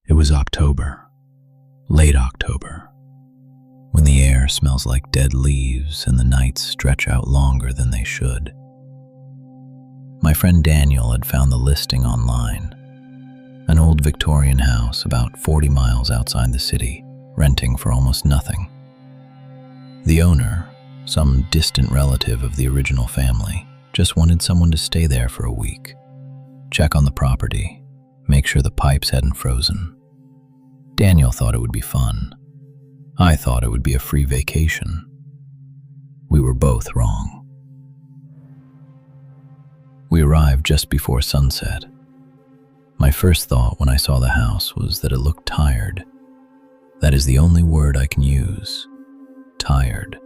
It was October, late October, when the air smells like dead leaves and the nights stretch out longer than they should. My friend Daniel had found the listing online, an old Victorian house about 40 miles outside the city, renting for almost nothing. The owner, some distant relative of the original family, just wanted someone to stay there for a week, check on the property, make sure the pipes hadn't frozen. Daniel thought it would be fun. I thought it would be a free vacation. We were both wrong. We arrived just before sunset. My first thought when I saw the house was that it looked tired. That is the only word I can use. Tired.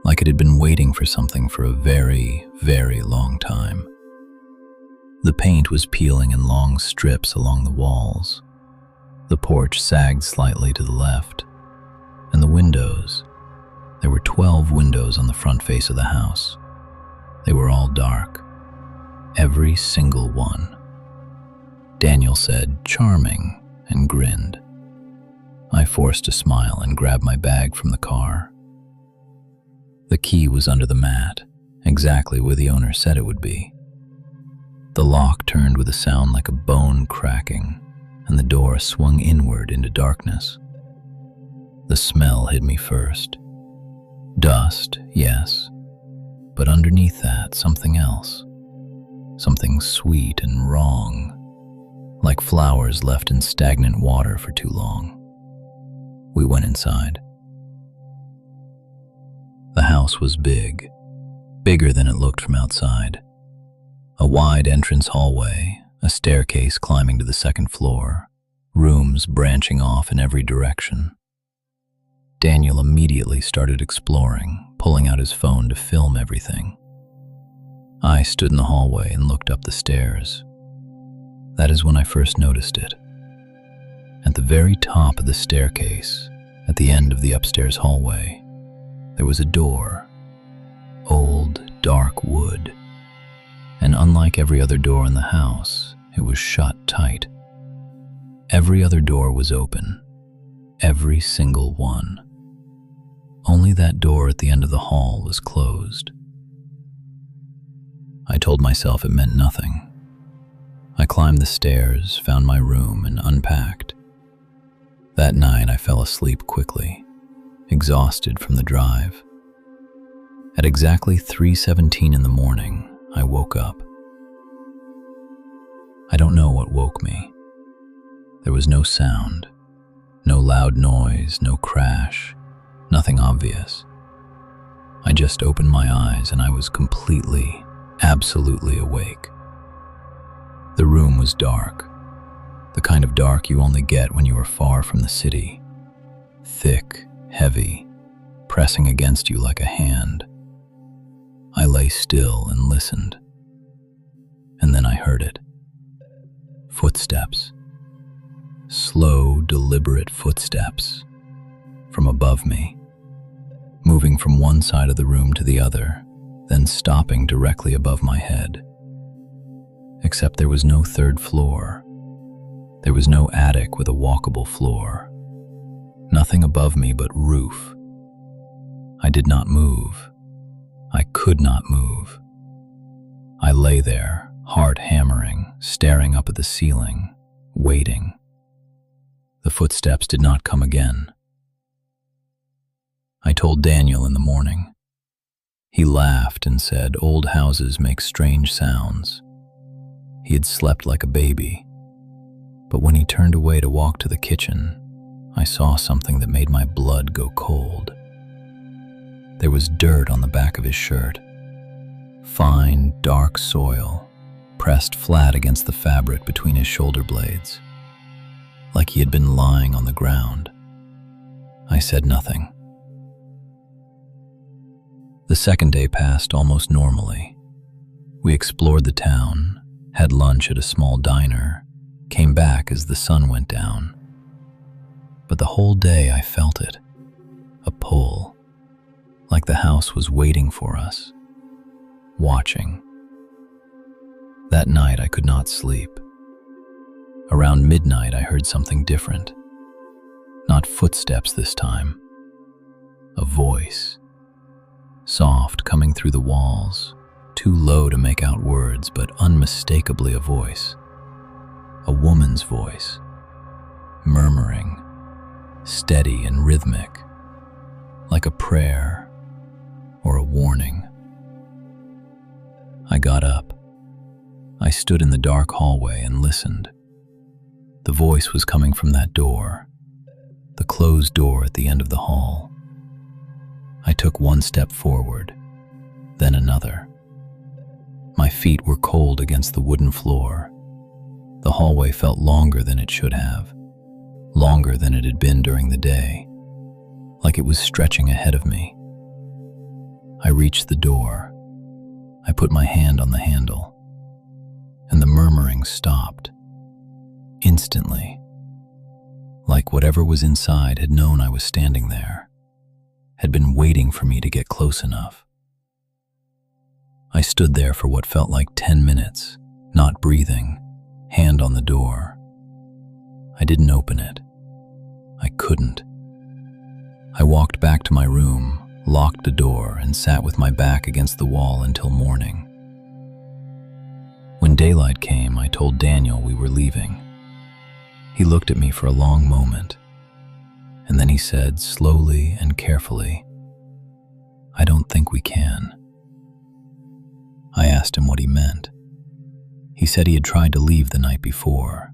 Like it had been waiting for something for a very, very long time. The paint was peeling in long strips along the walls. The porch sagged slightly to the left, and the windows, there were 12 windows on the front face of the house. They were all dark, every single one. Daniel said, "Charming," and grinned. I forced a smile and grabbed my bag from the car. The key was under the mat, exactly where the owner said it would be. The lock turned with a sound like a bone cracking, and the door swung inward into darkness. The smell hit me first. Dust, yes, but underneath that, something else. Something sweet and wrong, like flowers left in stagnant water for too long. We went inside. The house was big, bigger than it looked from outside. A wide entrance hallway, a staircase climbing to the second floor, rooms branching off in every direction. Daniel immediately started exploring, pulling out his phone to film everything. I stood in the hallway and looked up the stairs. That is when I first noticed it. At the very top of the staircase, at the end of the upstairs hallway, there was a door, old, dark wood. And unlike every other door in the house, it was shut tight. Every other door was open, every single one. Only that door at the end of the hall was closed. I told myself it meant nothing. I climbed the stairs, found my room, and unpacked. That night I fell asleep quickly, exhausted from the drive. At exactly 3:17 in the morning, I woke up. I don't know what woke me. There was no sound, no loud noise, no crash, nothing obvious. I just opened my eyes and I was completely, absolutely awake. The room was dark, the kind of dark you only get when you are far from the city. Thick, heavy, pressing against you like a hand. I lay still and listened. And then I heard it. Footsteps. Slow, deliberate footsteps. From above me. Moving from one side of the room to the other, then stopping directly above my head. Except there was no third floor. There was no attic with a walkable floor. Nothing above me but roof. I did not move. I could not move. I lay there, heart hammering, staring up at the ceiling, waiting. The footsteps did not come again. I told Daniel in the morning. He laughed and said old houses make strange sounds. He had slept like a baby, but when he turned away to walk to the kitchen, I saw something that made my blood go cold. There was dirt on the back of his shirt. Fine, dark soil, pressed flat against the fabric between his shoulder blades, like he had been lying on the ground. I said nothing. The second day passed almost normally. We explored the town, had lunch at a small diner, came back as the sun went down. But the whole day I felt it, a pull. Like the house was waiting for us, watching. That night I could not sleep. Around midnight, I heard something different. Not footsteps this time. A voice. Soft, coming through the walls. Too low to make out words, but unmistakably a voice. A woman's voice. Murmuring. Steady and rhythmic. Like a prayer or a warning. I got up. I stood in the dark hallway and listened. The voice was coming from that door, the closed door at the end of the hall. I took one step forward, then another. My feet were cold against the wooden floor. The hallway felt longer than it should have, longer than it had been during the day, like it was stretching ahead of me. I reached the door. I put my hand on the handle, and the murmuring stopped. Instantly, like whatever was inside had known I was standing there, had been waiting for me to get close enough. I stood there for what felt like 10 minutes, not breathing, hand on the door. I didn't open it. I couldn't. I walked back to my room, locked the door, and sat with my back against the wall until morning. When daylight came, I told Daniel we were leaving. He looked at me for a long moment, and then he said slowly and carefully, "I don't think we can." I asked him what he meant. He said he had tried to leave the night before.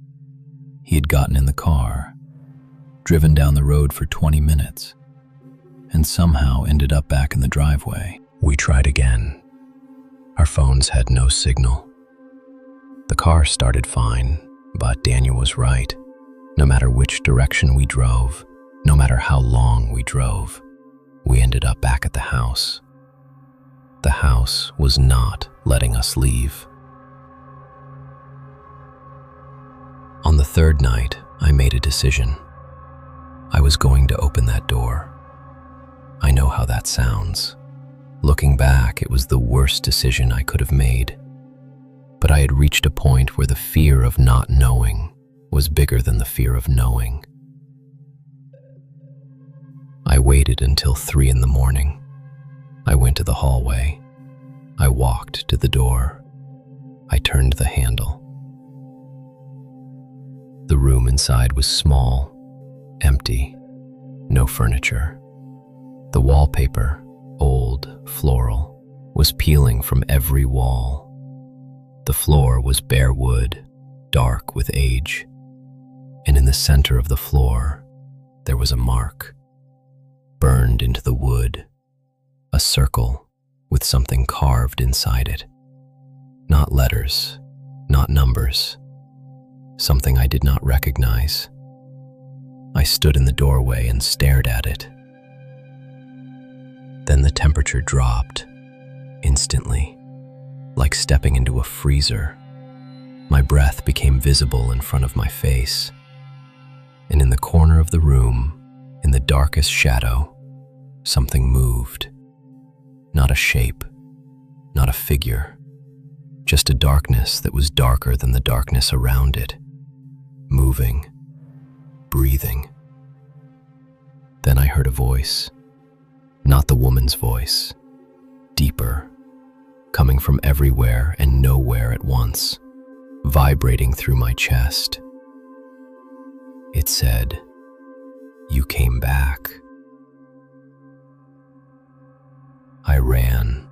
He had gotten in the car, driven down the road for 20 minutes, and somehow ended up back in the driveway. We tried again. Our phones had no signal. The car started fine, but Daniel was right. No matter which direction we drove, no matter how long we drove, we ended up back at the house. The house was not letting us leave. On the third night, I made a decision. I was going to open that door. I know how that sounds. Looking back, it was the worst decision I could have made. But I had reached a point where the fear of not knowing was bigger than the fear of knowing. I waited until 3 in the morning. I went to the hallway. I walked to the door. I turned the handle. The room inside was small, empty, no furniture. The wallpaper, old, floral, was peeling from every wall. The floor was bare wood, dark with age, and in the center of the floor, there was a mark, burned into the wood, a circle with something carved inside it. Not letters, not numbers, something I did not recognize. I stood in the doorway and stared at it. Then the temperature dropped, instantly, like stepping into a freezer. My breath became visible in front of my face. And in the corner of the room, in the darkest shadow, something moved. Not a shape, not a figure, just a darkness that was darker than the darkness around it, moving, breathing. Then I heard a voice, not the woman's voice, deeper, coming from everywhere and nowhere at once, vibrating through my chest. It said, "You came back." I ran.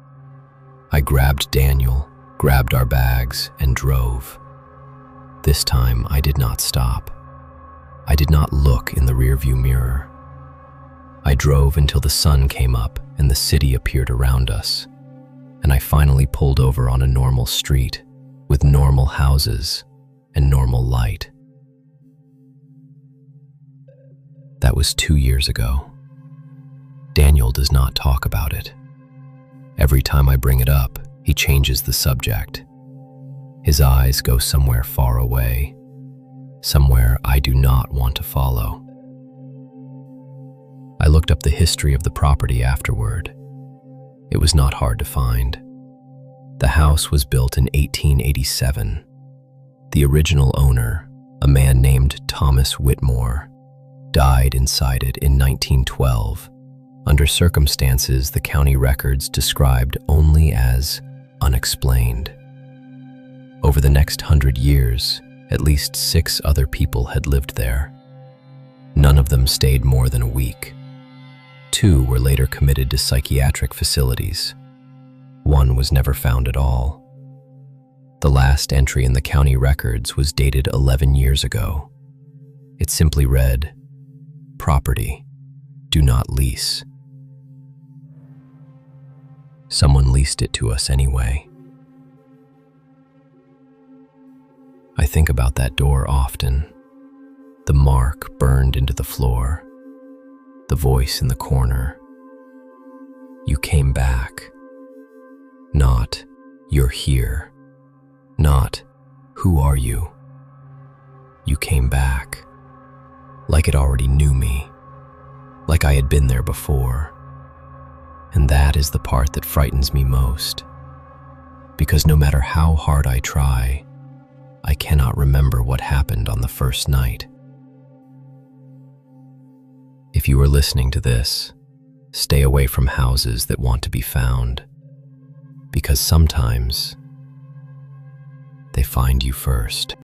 I grabbed Daniel, grabbed our bags, and drove. This time I did not stop. I did not look in the rearview mirror. I drove until the sun came up and the city appeared around us, and I finally pulled over on a normal street with normal houses and normal light. That was 2 years ago. Daniel does not talk about it. Every time I bring it up, he changes the subject. His eyes go somewhere far away, somewhere I do not want to follow. I looked up the history of the property afterward. It was not hard to find. The house was built in 1887. The original owner, A man named Thomas Whitmore died inside it in 1912, under circumstances the county records described only as unexplained. Over the next 100 years, at least 6 other people had lived there. None of them stayed more than a week. 2 were later committed to psychiatric facilities. 1 was never found at all. The last entry in the county records was dated 11 years ago. It simply read, "Property, do not lease." Someone leased it to us anyway. I think about that door often, the mark burned into the floor, the voice in the corner. You came back. Not, "You're here." Not, "Who are you?" You came back, like it already knew me, like I had been there before. And that is the part that frightens me most, because no matter how hard I try, I cannot remember what happened on the first night. If you are listening to this, stay away from houses that want to be found, because sometimes they find you first.